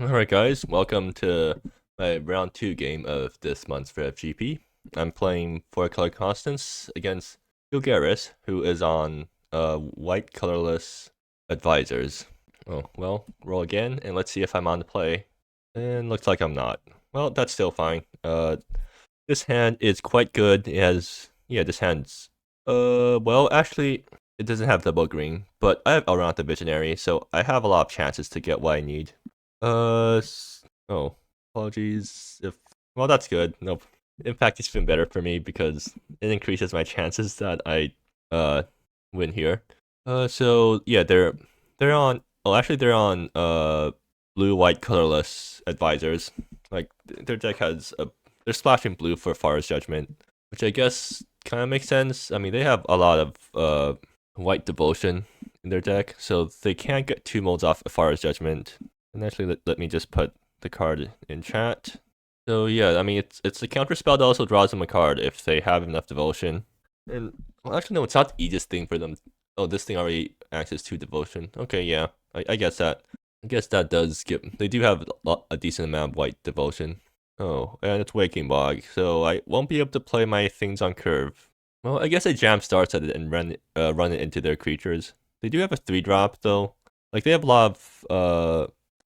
Alright guys, welcome to my round 2 game of this month's REV GP. I'm playing 4-color Constance against Kilgaris, who is on white colorless advisors. Oh, well, roll again, and let's see if I'm on the play. And looks like I'm not. Well, that's still fine. This hand is quite good. It has, yeah, this hand's, well, actually, it doesn't have double green, but I have around the Visionary, so I have a lot of chances to get what I need. Oh, apologies if, well, that's good. Nope. In fact, it's been better for me because it increases my chances that I, uh, win here. So, yeah, they're on, oh, actually, they're on, blue-white colorless advisors. Like, their deck has they're splashing blue for Forest Judgment, which I guess kind of makes sense. I mean, they have a lot of, white devotion in their deck, so they can't get 2 molds off a Forest Judgment. And actually, let me just put the card in chat. So yeah, I mean, it's a counter spell that also draws them a card if they have enough devotion. And well, actually, no, it's not the easiest thing for them. Oh, this thing already acts as 2 devotion. Okay, yeah, I guess that. I guess that does give. They do have a decent amount of white devotion. Oh, and it's Waking Bog, so I won't be able to play my things on curve. Well, I guess I jam starts at it and run it into their creatures. They do have a 3-drop though. Like they have a lot of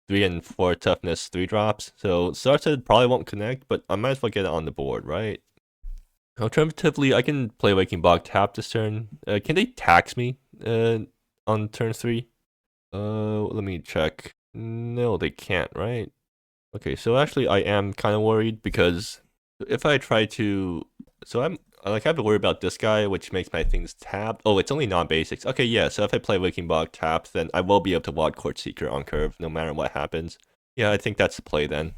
3 and 4 toughness 3-drops, so started probably won't connect, but I might as well get it on the board, right? Alternatively, I can play Waking Bog tap this turn. Can they tax me on turn 3? Let me check. No, they can't, right? Okay, so actually I am kind of worried because if I try to... So I have to worry about this guy, which makes my things tapped. Oh, it's only non-basics. Okay, yeah, so if I play Waking Bog tapped, then I will be able to Wild Court Seeker on curve, no matter what happens. Yeah, I think that's the play then.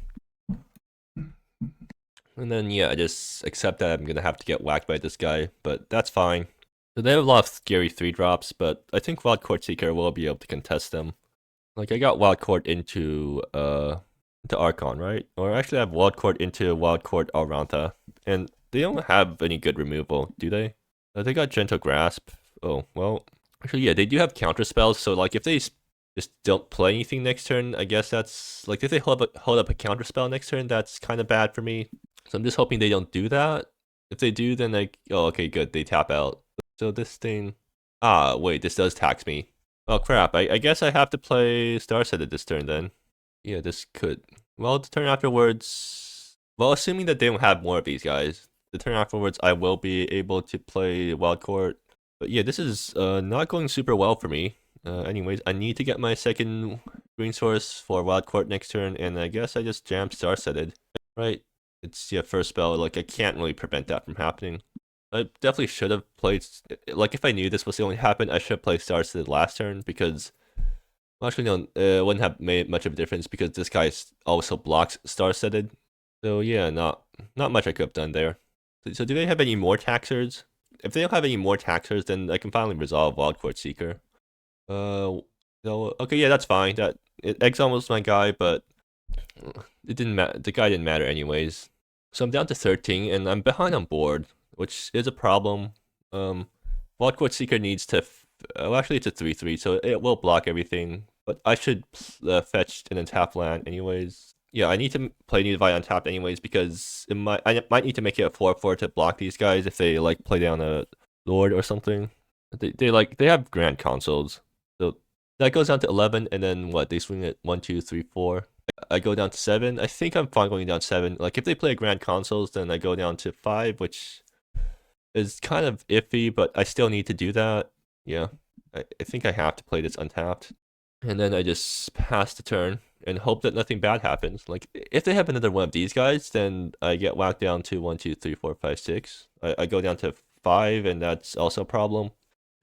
And then, yeah, I just accept that I'm gonna have to get whacked by this guy, but that's fine. So they have a lot of scary 3-drops, but I think Wild Court Seeker will be able to contest them. Like, I got Wild Court into Archon, right? Or actually I have Wild Court into Wild Court Aranta, and they don't have any good removal, do they? They got Gentle Grasp. Oh, well, actually, yeah, they do have counter spells, so like if they just don't play anything next turn, I guess that's, like if they hold up a counter spell next turn, that's kind of bad for me. So I'm just hoping they don't do that. If they do, then like, oh, okay, good, they tap out. So this thing, wait, this does tax me. Oh crap, I guess I have to play Starsetter this turn then. Yeah, this could, well, the turn afterwards, well, assuming that they don't have more of these guys, the turn afterwards I will be able to play Wild Court. But yeah, this is not going super well for me. Anyways, I need to get my second green source for Wild Court next turn, and I guess I just jam Starsetted. Right? It's, yeah, first spell, like I can't really prevent that from happening. I definitely should have played, like if I knew this was the only happen, I should have played Starsetted last turn, because, well, actually no, it wouldn't have made much of a difference because this guy also blocks Starsetted. So yeah, not much I could have done there. So do they have any more taxers? If they don't have any more taxers, then I can finally resolve Wild Court Seeker. No, okay, yeah, that's fine. That Exile was my guy, but it didn't matter. The guy didn't matter anyways. So I'm down to 13, and I'm behind on board, which is a problem. Wild Court Seeker needs to. Well, actually, it's a 3/3, so it will block everything. But I should fetch and then tap land anyways. Yeah, I need to play Need Divide on tap anyways because I might need to make it a 4/4 to block these guys if they like play down a Lord or something. They have Grand Consoles, so that goes down to 11, and then what, they swing it 1, 2, 3, 4. I go down to 7. I think I'm fine going down 7. Like if they play Grand Consoles, then I go down to 5, which is kind of iffy, but I still need to do that. Yeah, I think I have to play this untapped. And then I just pass the turn and hope that nothing bad happens. Like, if they have another one of these guys, then I get whacked down to 1, 2, 3, 4, 5, 6. I go down to 5, and that's also a problem.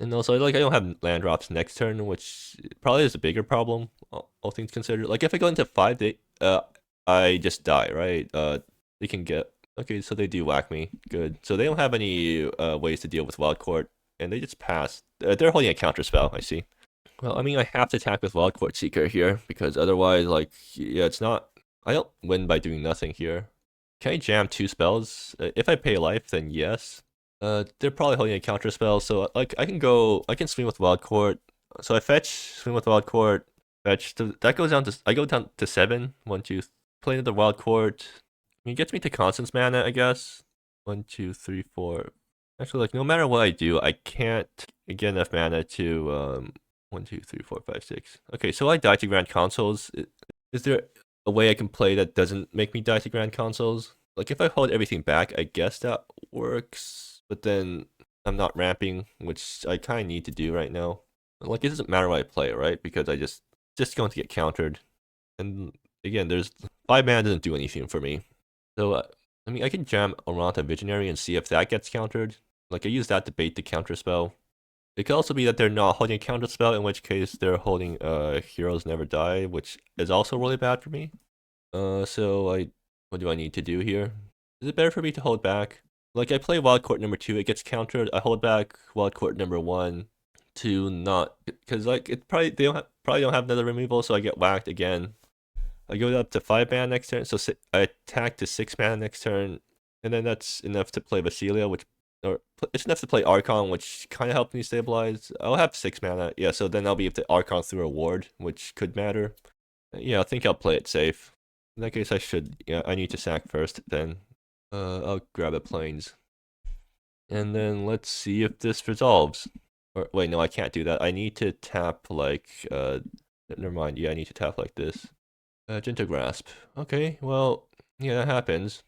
And also, like, I don't have land drops next turn, which probably is a bigger problem, all things considered. Like, if I go into 5, I just die, right? They can get... Okay, so they do whack me. Good. So they don't have any ways to deal with Wild Court, and they just pass. They're holding a counter spell, I see. Well, I mean, I have to attack with Wild Court Seeker here, because otherwise, like, yeah, it's not... I don't win by doing nothing here. Can I jam 2 spells? If I pay life, then yes. They're probably holding a counter spell, so, like, I can swing with Wild Court. So I fetch, swing with Wild Court, fetch. So that goes down to, I go down to 7. 1, 2, play the wild court. I mean, it gets me to Consonance mana, I guess. 1, 2, 3, 4. Actually, like, no matter what I do, I can't get enough mana to, 1, 2, 3, 4, 5, 6. Okay, so I die to Grand Consoles. Is there a way I can play that doesn't make me die to Grand Consoles? Like, if I hold everything back, I guess that works. But then I'm not ramping, which I kind of need to do right now. Like, it doesn't matter what I play, right? Because I just going to get countered. And again, there's 5 mana doesn't do anything for me. So, I mean, I can jam Aranta Visionary and see if that gets countered. Like, I use that to bait the counter spell. It could also be that they're not holding a counter spell, in which case they're holding Heroes Never Die, which is also really bad for me. So what do I need to do here? Is it better for me to hold back? Like, I play Wild Court number 2, it gets countered. I hold back Wild Court number 1 to not, because like it probably don't have another removal, so I get whacked again. I go up to 5 mana next turn, so I attack to 6 mana next turn, and then that's enough to play Basilia, or it's enough to play Archon, which kind of helped me stabilize. I'll have 6 mana, yeah, so then I'll be able to Archon through a ward, which could matter. Yeah, I think I'll play it safe. In that case, I need to sack first, then I'll grab a Plains. And then let's see if this resolves. Or wait, no, I can't do that. I need to tap like, never mind, yeah, I need to tap like this. Gentle Grasp. Okay, well, yeah, that happens.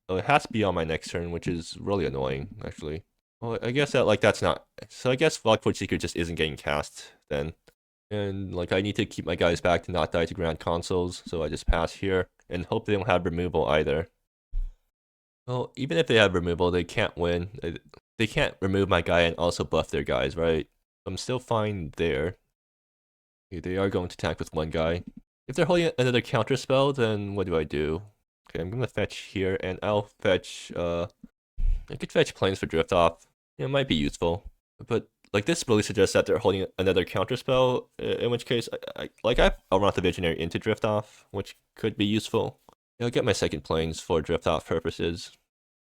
Oh, it has to be on my next turn, which is really annoying, actually. Well, I guess that's not... So I guess Wild Court Seeker just isn't getting cast, then. And, like, I need to keep my guys back to not die to Grand Consoles, so I just pass here, and hope they don't have removal either. Well, even if they have removal, they can't win. They can't remove my guy and also buff their guys, right? I'm still fine there. Okay, they are going to attack with one guy. If they're holding another counter spell, then what do I do? Okay, I'm gonna fetch here, and I'll fetch, I could fetch Plains for Drift Off. It might be useful, but like this really suggests that they're holding another counter spell, in which case, I'll run the Visionary into Drift Off, which could be useful. I'll get my second Plains for Drift Off purposes.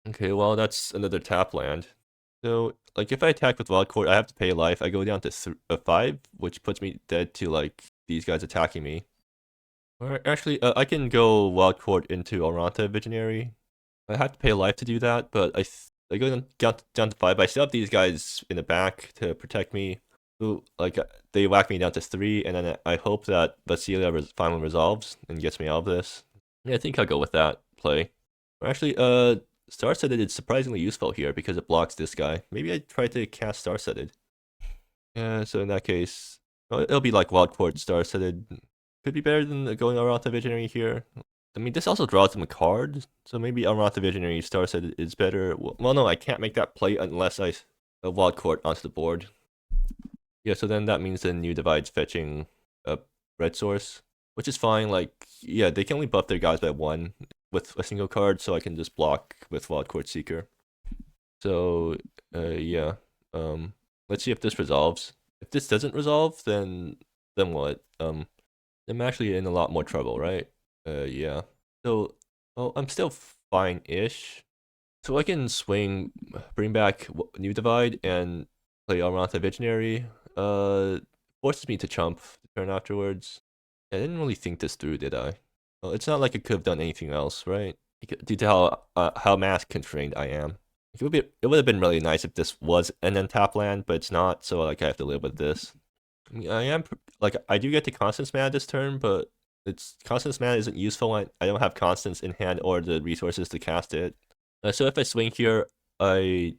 Okay, well, that's another tap land. So, like, if I attack with Wild Court, I have to pay life. I go down to 5, which puts me dead to, like, these guys attacking me. Or actually, I can go Wild Court into Aranta Visionary. I have to pay life to do that, but I go down to 5. But I still have these guys in the back to protect me. Who, like, they whack me down to 3, and then I hope that Basilia finally resolves and gets me out of this. Yeah, I think I'll go with that play. Or actually, Star-Studded is surprisingly useful here because it blocks this guy. Maybe I try to cast Star-Studded. Yeah, so in that case, it'll be like Wild Court Star-Studded. Could be better than going Aranta Visionary here. I mean, this also draws them a card, so maybe Aranta Visionary Star-Studded is better. Well, no, I can't make that play unless I Wild Court onto the board. Yeah, so then that means the New Divide's fetching a red source, which is fine. Like, yeah, they can only buff their guys by 1 with a single card, so I can just block with Wild Court Seeker. So, yeah. Let's see if this resolves. If this doesn't resolve, then what? I'm actually in a lot more trouble, right? Yeah. So, well, I'm still fine-ish. So I can swing, bring back New Divide, and play Aranta Visionary. Forces me to chump the turn afterwards. I didn't really think this through, did I? Well, it's not like I could have done anything else, right? Due to how mask constrained I am. It would have been really nice if this was an untap land, but it's not, so like I have to live with this. I mean, I do get to Constance mana this turn, but Constance mana isn't useful when I don't have Constance in hand or the resources to cast it. So if I swing here, I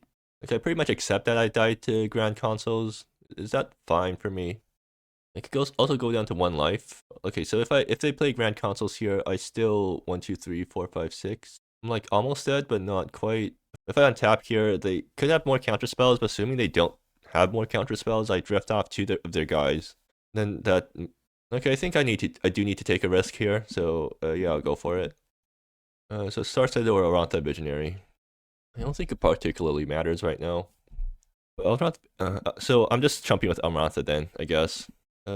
pretty much accept that I died to Grand Consoles. Is that fine for me? It could also go down to 1 life. Okay, so if they play Grand Consoles here, I still 1, 2, 3, 4, 5, 6. I'm like almost dead, but not quite. If I untap here, they could have more counter spells, but assuming they don't have more counter spells, I drift off 2 of their guys. Then that, okay, I think I do need to take a risk here. So yeah, I'll go for it. So Star-Studded or Aranta Visionary. I don't think it particularly matters right now. So I'm just chumping with Aranta then, I guess.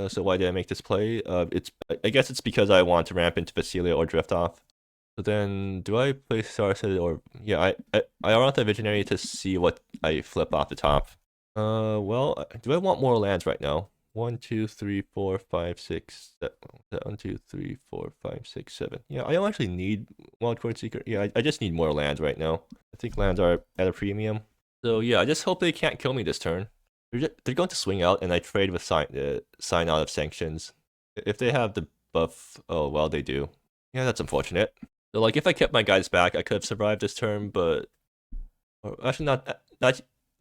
So why did I make this play? I guess it's because I want to ramp into Basilia or drift off. So then, do I play Star-Studded or... Yeah, I Aranta Visionary to see what I flip off the top. Well, do I want more lands right now? 1, 2, 3, 4, 5, 6, 7. 1, 2, 3, 4, 5, 6, 7. Yeah, I don't actually need Wildcard Seeker. Yeah, I just need more lands right now. I think lands are at a premium. So yeah, I just hope they can't kill me this turn. They're going to swing out, and I trade with sign out of sanctions. If they have the buff, oh well, they do. Yeah, that's unfortunate. So like, if I kept my guys back, I could have survived this turn, but actually not.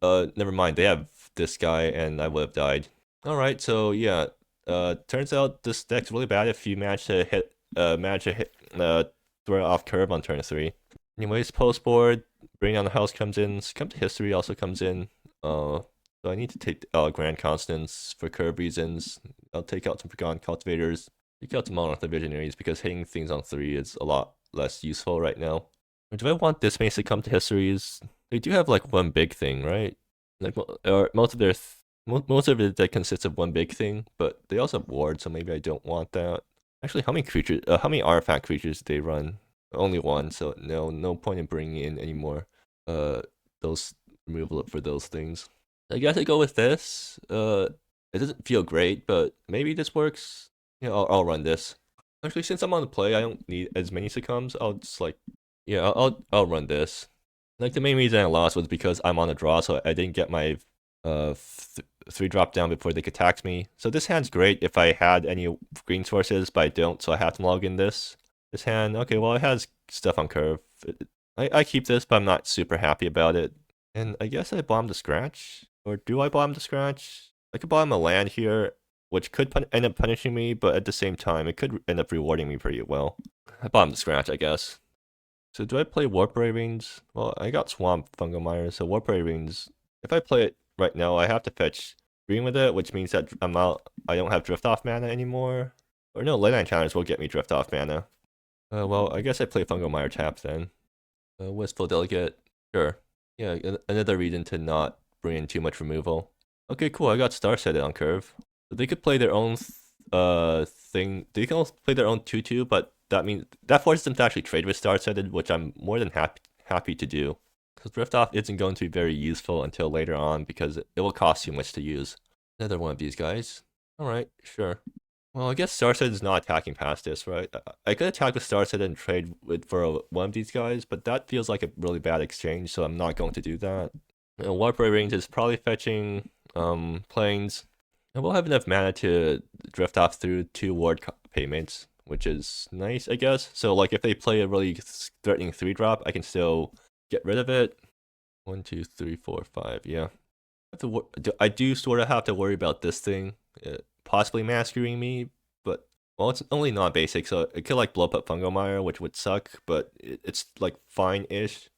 Never mind. They have this guy, and I would have died. All right, so yeah. Turns out this deck's really bad if you manage to throw it off curve on turn 3. Anyways, post board, bring down the house comes in. Come to history also comes in. So I need to take Grand Consonance for curve reasons. I'll take out some Forgotten Cultivators. Take out some Monolith Visionaries because hitting things on 3 is a lot less useful right now. Or do I want this mace to come to histories? They do have like one big thing, right? Like, or most of their most of it that consists of one big thing, but they also have ward, so maybe I don't want that. Actually, how many artifact creatures do they run? Only one, so no point in bringing in any more those removal for those things. I guess I go with this. It doesn't feel great, but maybe this works. Yeah, I'll run this. Actually, since I'm on the play, I don't need as many succumbs. I'll just like, yeah, I'll run this. Like, the main reason I lost was because I'm on a draw, so I didn't get my 3 drop down before they could tax me. So this hand's great if I had any green sources, but I don't, so I have to log in this. This hand, okay, well, it has stuff on curve. I keep this, but I'm not super happy about it. And I guess I bomb the scratch? Or do I bomb the scratch? I could bomb a land here, which could end up punishing me, but at the same time, it could end up rewarding me pretty well. I bombed the scratch, I guess. So do I play Warp Ravings? Well, I got Swamp Fungal Mire, so Warp Ravings, if I play it right now, I have to fetch green with it, which means that I don't have Drift Off mana anymore. Or no, Leyline Challenge will get me Drift Off mana. Well, I guess I play Fungal Mire tap then. Wistful Delegate, sure. Yeah, another reason to not bring in too much removal. Okay, cool, I got Star Set on curve. So they could play their own thing. They can also play their own 2/2, but that means that forces them to actually trade with Star Setted, which I'm more than happy to do. Because Drift Off isn't going to be very useful until later on because it will cost you much to use. Another one of these guys. Alright, sure. Well, I guess Star Set is not attacking past this, right? I could attack with Star Set and trade for one of these guys, but that feels like a really bad exchange, so I'm not going to do that. And Warp Range is probably fetching planes. And we'll have enough mana to drift off through 2 ward payments, which is nice, I guess. So like, if they play a really threatening 3 drop, I can still get rid of it. 1, 2, 3, 4, 5. Yeah, I do sort of have to worry about this thing possibly massacring me, but well, it's only non-basic, so it could like blow up Fungal Mire, which would suck, but it's like fine-ish.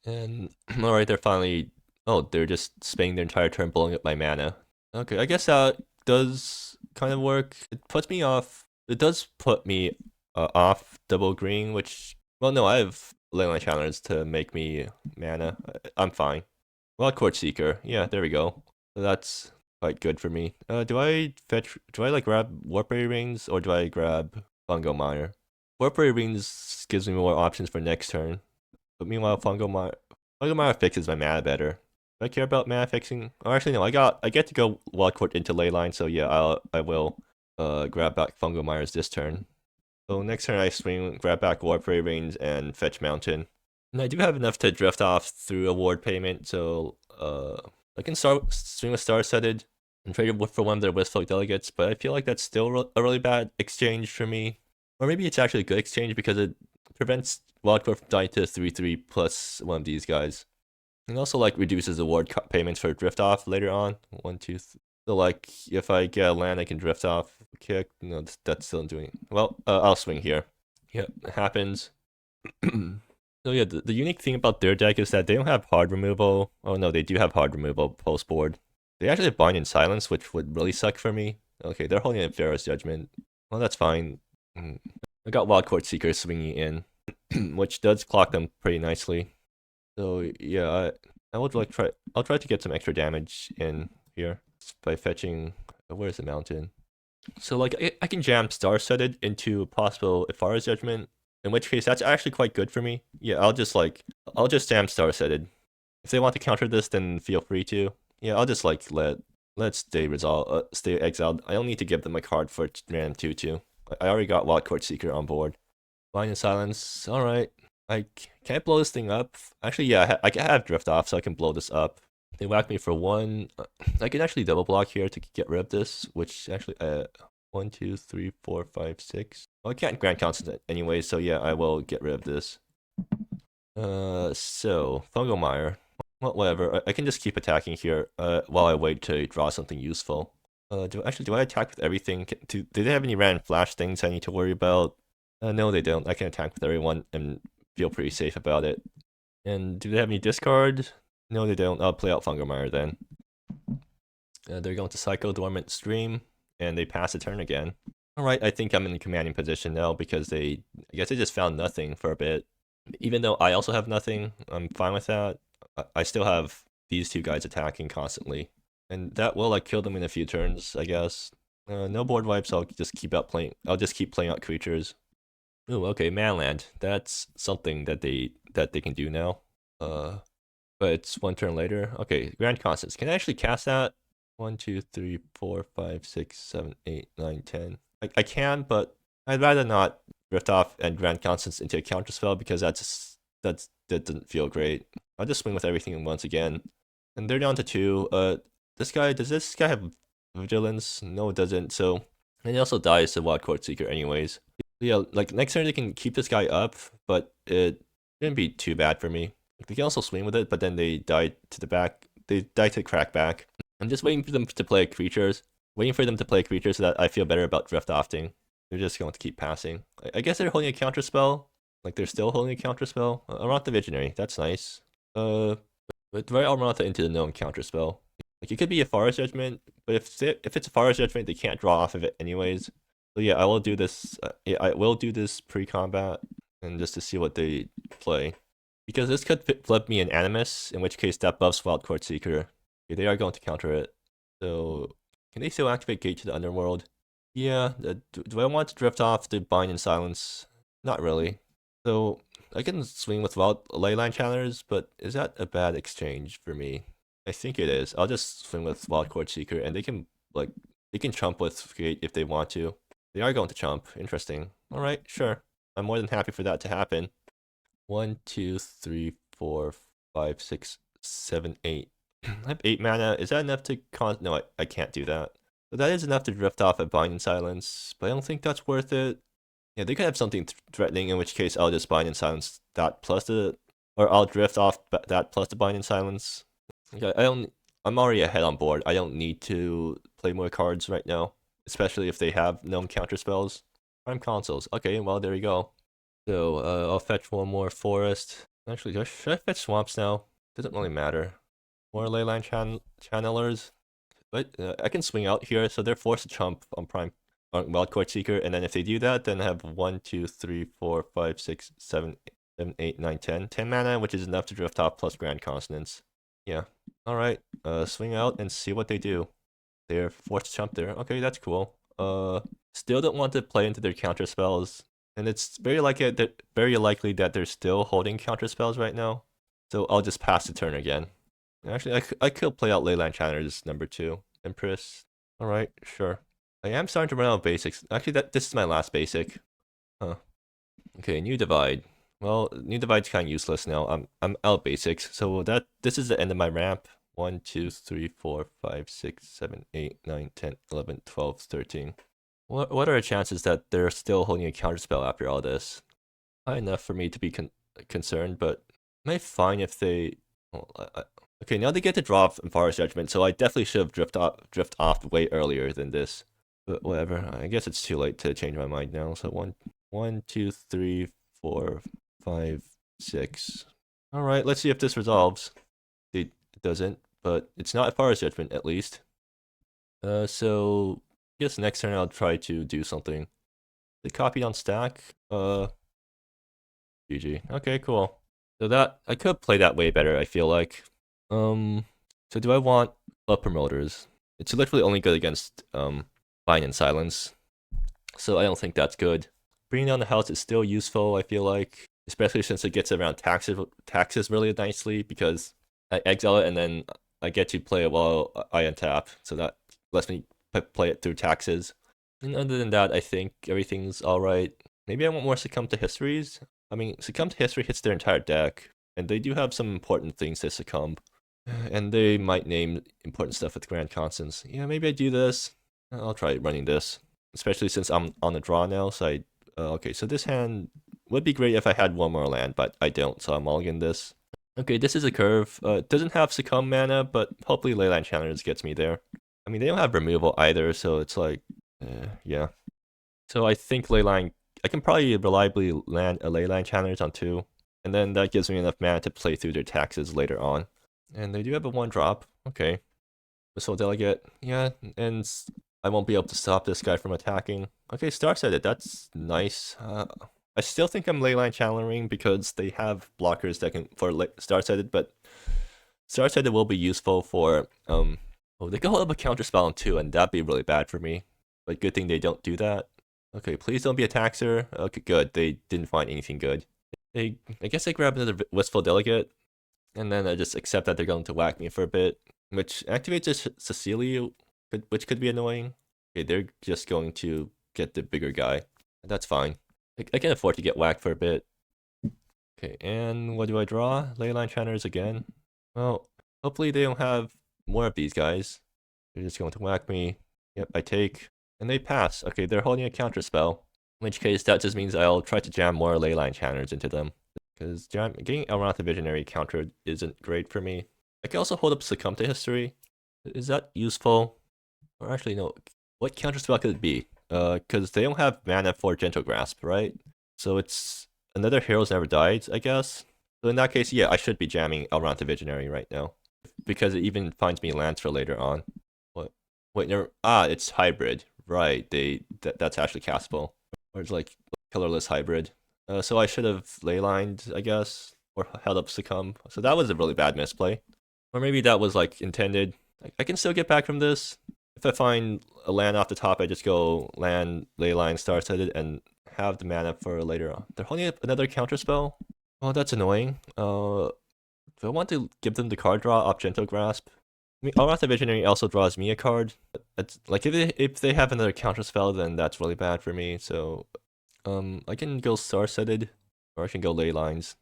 And alright, they're finally, oh, they're just spending their entire turn blowing up my mana. Okay, I guess that does kind of work. It puts me off. It does put me off double green, which, well, no, I have Leyline Challenge to make me mana. I'm fine. Wildcard Seeker. Yeah, there we go. So that's quite good for me. Do I like grab Warp Rings or do I grab Fungal Mire? Warp Rings gives me more options for next turn. But meanwhile, Fungal Mire fixes my mana better. Do I care about mana fixing? Oh, actually, no. I get to go Wildcard into Leyline, so yeah, I will grab back Fungal Mires this turn. So next turn I swing, grab back Warp Rings and fetch Mountain. And I do have enough to drift off through a ward payment, so I can swing with Star Setted and trade it for one of their Wistful Delegates, but I feel like that's still a really bad exchange for me. Or maybe it's actually a good exchange because it prevents Wildcard from dying to 3/3 plus one of these guys. And also like reduces the ward payments for drift off later on. 1, 2, 3. So like if I get a land I can drift off kick. No, that's still doing. Well, I'll swing here. Yep, it happens. So yeah, the unique thing about their deck is that they don't have hard removal. Oh no, they do have hard removal post board. They actually have Bind in Silence, which would really suck for me. Okay, they're holding a Pharaoh's Judgment. Well, that's fine. I got Wildcard Seeker swinging in, which does clock them pretty nicely. So yeah, I'll try to get some extra damage in here by fetching. Where's the Mountain? So like I can jam Star Setted into possible Pharaoh's Judgment. In which case, that's actually quite good for me. Yeah, I'll just jam Star Setted. If they want to counter this, then feel free to. Yeah, I'll just like let stay exiled. I don't need to give them a card for random 2/2. I already got Wildcourt Seeker on board. Blind and Silence. All right. Can I blow this thing up? Actually, yeah, I can have Drift Off, so I can blow this up. They whack me for 1. I can actually double block here to get rid of this, which actually 1, 2, 3, 4, 5, 6. Well, I can't Grand Consonance anyway, so yeah, I will get rid of this. So Fungal Mire. Well, whatever. I can just keep attacking here while I wait to draw something useful. Do I attack with everything? Do they have any random flash things I need to worry about? No, they don't. I can attack with everyone and feel pretty safe about it. And do they have any discard? No, they don't. I'll play out Fungal Mire then. They're going to Psycho Dormant Stream, and they pass a turn again. Alright, I think I'm in the commanding position now because I guess they just found nothing for a bit. Even though I also have nothing, I'm fine with that. I still have these two guys attacking constantly. And that will like kill them in a few turns, I guess. No board wipes, I'll just keep playing out creatures. Ooh, okay, Manland. That's something that they can do now. But it's 1 turn later. Okay, Grand Consonance. Can I actually cast that? 1, 2, 3, 4, 5, 6, 7, 8, 9, 10. I can, but I'd rather not Drift Off and Grand Consonance into a counterspell because that doesn't feel great. I'll just swing with everything once again. And they're down to 2. Does this guy have Vigilance? No, it doesn't. So, and he also dies to Wildcourt Seeker anyways. Yeah, like next turn they can keep this guy up, but it didn't be too bad for me. They can also swing with it, but then they die to the back. They die to crack back. I'm just waiting for them to play creatures. Waiting for them to play creatures so that I feel better about Drift Offing. They're just going to keep passing. I guess they're holding a counterspell. Like they're still holding a counterspell. Around the Visionary, that's nice. But right Amarantha into the known counterspell. Like it could be a Forest Judgment, but if it's a Forest Judgment, they can't draw off of it anyways. So yeah, I will do this. I will do this pre-combat and just to see what they play, because this could flip me an Animus, in which case that buffs Wildcourt Seeker. Okay, they are going to counter it. So can they still activate Gate to the Underworld? Yeah. Do I want to drift off the Bind and Silence? Not really. So I can swing with Leyline Challengers, but is that a bad exchange for me? I think it is. I'll just swing with Wildcourt Seeker, and they can chump with Gate if they want to. They are going to chump. Interesting. All right, sure. I'm more than happy for that to happen. 1, 2, 3, 4, 5, 6, 7, 8. I have 8 mana. Is that enough to No, I can't do that. So that is enough to drift off at Bind and Silence, but I don't think that's worth it. Yeah, they could have something threatening, in which case I'll just Bind and Silence that plus or I'll drift off that plus the Bind and Silence. Okay, I'm already ahead on board. I don't need to play more cards right now, especially if they have known counterspells. Prime Consoles. Okay, well, there you go. So, I'll fetch 1 more Forest. Actually, should I fetch Swamps now? Doesn't really matter. More Leyline Channelers. But I can swing out here, so they're forced to chump on Wildcourt Seeker, and then if they do that, then I have 1, 2, 3, 4, 5, 6, 7, 8, 9, 10. 10 mana, which is enough to drift off plus Grand Consonance. Yeah. Alright, swing out and see what they do. They're forced to chump there. Okay, that's cool. Still don't want to play into their counterspells, and it's very likely that they're still holding counterspells right now. So I'll just pass the turn again. Actually, I could play out Leyline Challengers number 2. Empress. Alright, sure. I am starting to run out of basics. Actually, this is my last basic. Huh. Okay, New Divide. Well, New Divide's kind of useless now. I'm out of basics. So this is the end of my ramp. 1, 2, 3, 4, 5, 6, 7, 8, 9, 10, 11, 12, 13. What are the chances that they're still holding a counterspell after all this? High enough for me to be concerned, but am I fine if they... Well, okay, now they get to draw off Forest Judgment, so I definitely should have drift off way earlier than this. But whatever, I guess it's too late to change my mind now. So 1, 2, 3, 4, 5, 6. Alright, let's see if this resolves. It doesn't, but it's not a Forest Judgment at least. So I guess next turn I'll try to do something. They copied on stack. GG. Okay, cool. So that I could play that way better, I feel like. So do I want Club Promoters? It's literally only good against Bind and Silence, so I don't think that's good. Bringing down the house is still useful, I feel like, especially since it gets around taxes really nicely, because I exile it and then I get to play it while I untap, so that lets me play it through taxes. And other than that, I think everything's alright. Maybe I want more Succumb to Histories. I mean, Succumb to History hits their entire deck, and they do have some important things to succumb. And they might name important stuff with Grand Consonance. Yeah, maybe I do this. I'll try running this, especially since I'm on the draw now. So okay, so this hand would be great if I had one more land, but I don't, so I'm mulligan this. Okay, this is a curve. It doesn't have Succumb mana, but hopefully Leyline Challengers gets me there. I mean, they don't have removal either, so it's like, yeah. So I think Leyline, I can probably reliably land a Leyline Challengers on 2, and then that gives me enough mana to play through their taxes later on. And they do have a 1-drop, okay. Whistle Delegate, yeah, and I won't be able to stop this guy from attacking. Okay, Star-Sighted, that's nice. I still think I'm Leyline Challenging because they have blockers that can for Star-Sighted, but Star-Sighted will be useful for oh, they can hold up a counter spell on 2, and that'd be really bad for me. But good thing they don't do that. Okay, please don't be a taxer. Okay, good. They didn't find anything good. I guess I grab another Wistful Delegate, and then I just accept that they're going to whack me for a bit, which activates a Cecilia, which could be annoying. Okay, they're just going to get the bigger guy. That's fine. I can afford to get whacked for a bit. Okay, and what do I draw? Leyline Channers again. Well, hopefully they don't have more of these guys. They're just going to whack me. Yep, I take. And they pass. Okay, they're holding a counter spell. In which case, that just means I'll try to jam more Leyline Channers into them. Because getting Elrond the Visionary countered isn't great for me. I can also hold up Succumb to History. Is that useful? Or actually, no. What counter spell could it be? Because they don't have mana for Gentle Grasp, right? So it's another Heroes Never Died, I guess. So in that case, yeah, I should be jamming Elrond the Visionary right now. Because it even finds me lands for later on. What? Wait, never. Ah, it's hybrid. Right, that's actually castable. Or it's like colorless hybrid. So I should have leylined, I guess, or held up Succumb. So that was a really bad misplay. Or maybe that was like intended. I can still get back from this. If I find a land off the top, I just go land, leyline, Star-Sighted, and have the mana for later on. They're holding up another counterspell. Oh, that's annoying. Do I want to give them the card draw off Gentle Grasp? I mean, Elrond the Visionary also draws me a card. It's like if they have another counterspell, then that's really bad for me. So, I can go Star-Sighted, or I can go Leylines.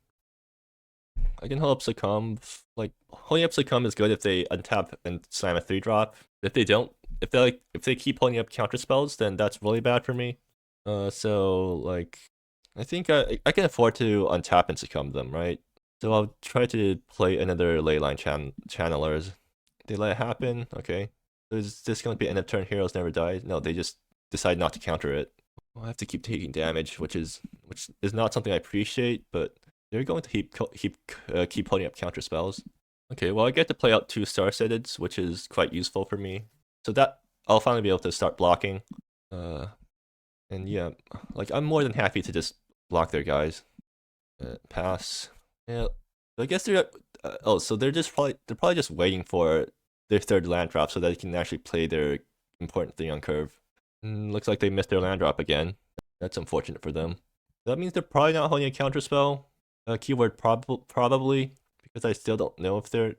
I can hold up Succumb. Like holding up Succumb is good if they untap and slam a 3-drop. If they don't, if they keep holding up counterspells, then that's really bad for me. So like, I think I can afford to untap and Succumb them, right? So I'll try to play another Leyline Channelers. They let it happen, okay. Is this going to be end of turn Heroes Never Die? No, they just decide not to counter it. I'll have to keep taking damage, which is not something I appreciate, but they're going to keep holding up counter spells. Okay, well I get to play out 2 Star-Sighted, which is quite useful for me. So that I'll finally be able to start blocking. And yeah, like I'm more than happy to just block their guys. Pass. Yeah, I guess they're oh, so they're probably just waiting for their 3rd land drop so that they can actually play their important thing on curve. Looks like they missed their land drop again. That's unfortunate for them. That means they're probably not holding a counter spell. Keyword probably, because I still don't know if they're.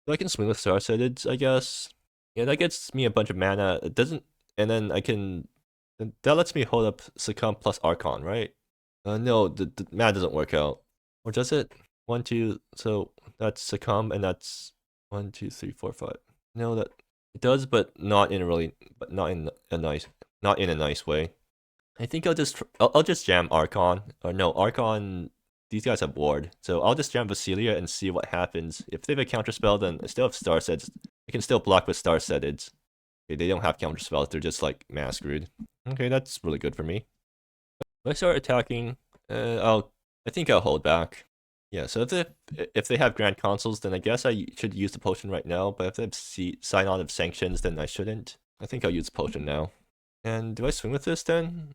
So I can swing with Star-Sighted, I guess. Yeah, that gets me a bunch of mana. It doesn't, and then I can. That lets me hold up Succumb plus Archon, right? No, the mana doesn't work out. Or does it? 1, 2. So that's Succumb, and that's 1, 2, 3, 4, 5. No, that it does, but not in a nice way. I think I'll just jam Archon. Or no, Archon. These guys have ward, so I'll just jam Vasilia and see what happens. If they have a counterspell, then I still have Star-Sighted. I can still block with Star-Sighted. Okay, they don't have counterspells, they're just like mana screwed. Okay, that's really good for me. If I start attacking, I think I'll hold back. Yeah, so if they have Grand Consoles, then I guess I should use the potion right now, but if they have Sign On of Sanctions, then I shouldn't. I think I'll use the potion now. And do I swing with this then?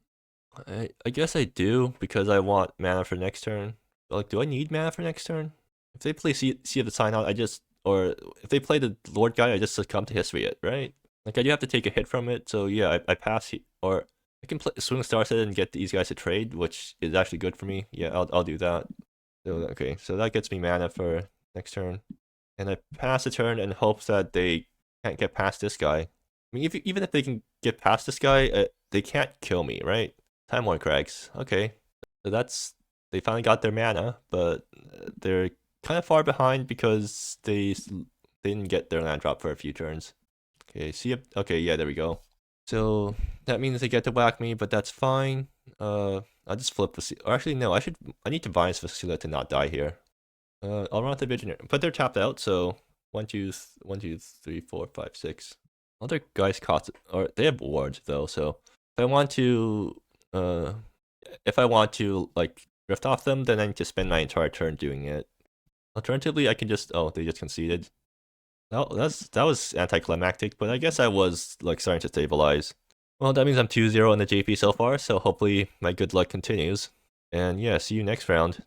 I guess I do, because I want mana for next turn. Like, do I need mana for next turn? If they play Sea of the Sign Out, or if they play the Lord guy, I just Succumb to History it, right? Like, I do have to take a hit from it, so yeah, I pass, or I can swing Star-Sighted and get these guys to trade, which is actually good for me. Yeah, I'll do that. So, okay, so that gets me mana for next turn. and I pass the turn in hopes that they can't get past this guy. I mean, even if they can get past this guy, they can't kill me, right? Time Lord Crags. Okay, so they finally got their mana, but they're kind of far behind because they didn't get their land drop for a few turns. Okay, okay, yeah, there we go. So that means they get to whack me, but that's fine. I'll just flip or actually no, I need to Vines Vasila to not die here. I'll run the Visionaire, but they're tapped out, so 1, 2, 1, 2, 3, 4, 5, 6. Other guys cost, or they have wards though, so if I want to like drift off them, then I need to spend my entire turn doing it. Alternatively, I can just they just conceded. That was anticlimactic, but I guess I was like starting to stabilize. Well, that means I'm 2-0 in the JP so far, so hopefully my good luck continues. And yeah, see you next round.